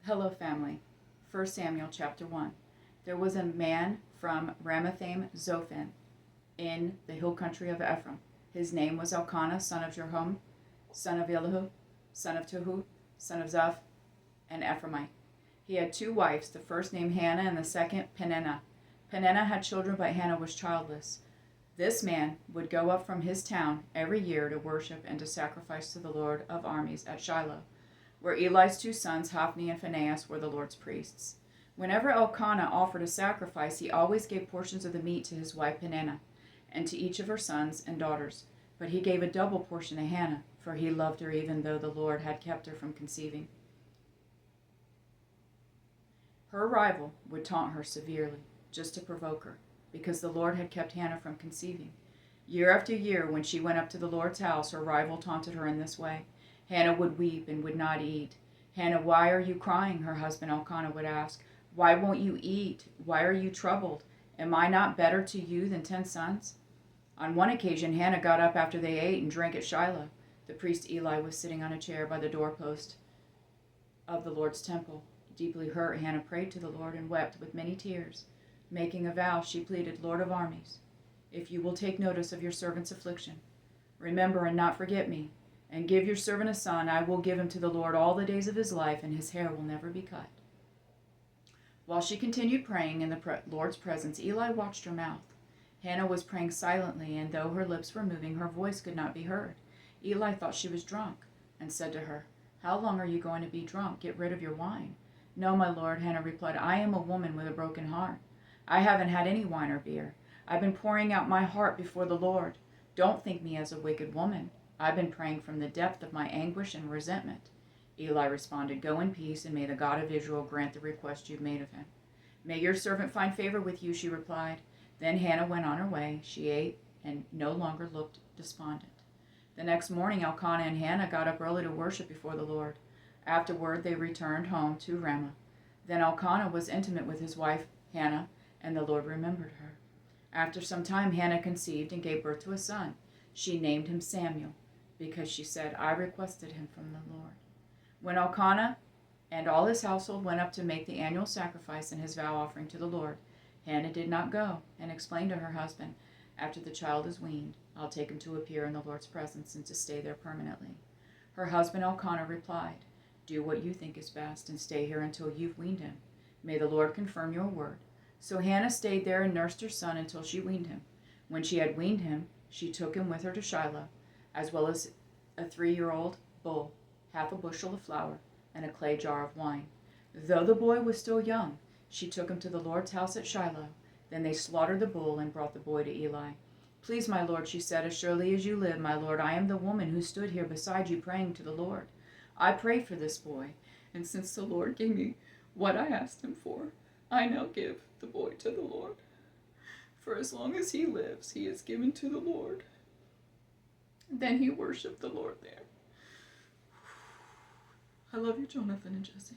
Hello, family. 1 Samuel chapter 1. There was a man from Ramathaim Zophim in the hill country of Ephraim. His name was Elkanah, son of Jerhom, son of Elihu, son of Tohu, son of Zaph, an Ephraimite. He had two wives, the first named Hannah and the second Peninnah. Peninnah had children, but Hannah was childless. This man would go up from his town every year to worship and to sacrifice to the Lord of armies at Shiloh, where Eli's two sons, Hophni and Phinehas, were the Lord's priests. Whenever Elkanah offered a sacrifice, he always gave portions of the meat to his wife Peninnah, and to each of her sons and daughters. But he gave a double portion to Hannah, for he loved her even though the Lord had kept her from conceiving. Her rival would taunt her severely, just to provoke her, because the Lord had kept Hannah from conceiving. Year after year, when she went up to the Lord's house, her rival taunted her in this way. Hannah would weep and would not eat. "Hannah, why are you crying?" her husband Elkanah would ask. "Why won't you eat? Why are you troubled? Am I not better to you than 10 sons? On one occasion, Hannah got up after they ate and drank at Shiloh. The priest Eli was sitting on a chair by the doorpost of the Lord's temple. Deeply hurt, Hannah prayed to the Lord and wept with many tears. Making a vow, she pleaded, "Lord of armies, if you will take notice of your servant's affliction, remember and not forget me, and give your servant a son, I will give him to the Lord all the days of his life, and his hair will never be cut." While she continued praying in the Lord's presence, Eli watched her mouth. Hannah was praying silently, and though her lips were moving, her voice could not be heard. Eli thought she was drunk, and said to her, "How long are you going to be drunk? Get rid of your wine." "No, my lord," Hannah replied, "I am a woman with a broken heart. I haven't had any wine or beer. I've been pouring out my heart before the Lord. Don't think me as a wicked woman. I've been praying from the depth of my anguish and resentment." Eli responded, "Go in peace, and may the God of Israel grant the request you've made of him." "May your servant find favor with you," she replied. Then Hannah went on her way. She ate and no longer looked despondent. The next morning, Elkanah and Hannah got up early to worship before the Lord. Afterward, they returned home to Ramah. Then Elkanah was intimate with his wife Hannah, and the Lord remembered her. After some time, Hannah conceived and gave birth to a son. She named him Samuel, because she said, "I requested him from the Lord." When Elkanah and all his household went up to make the annual sacrifice and his vow offering to the Lord, Hannah did not go, and explained to her husband, "After the child is weaned, I'll take him to appear in the Lord's presence and to stay there permanently." Her husband Elkanah replied, "Do what you think is best, and stay here until you've weaned him. May the Lord confirm your word." So Hannah stayed there and nursed her son until she weaned him. When she had weaned him, she took him with her to Shiloh, as well as a 3-year-old bull, half a bushel of flour, and a clay jar of wine. Though the boy was still young, she took him to the Lord's house at Shiloh. Then they slaughtered the bull and brought the boy to Eli. "Please, my lord," she said, "as surely as you live, my lord, I am the woman who stood here beside you praying to the Lord. I prayed for this boy, and since the Lord gave me what I asked him for, I now give the boy to the Lord. For as long as he lives, he is given to the Lord." Then he worshiped the Lord there. I love you, Jonathan and Jesse.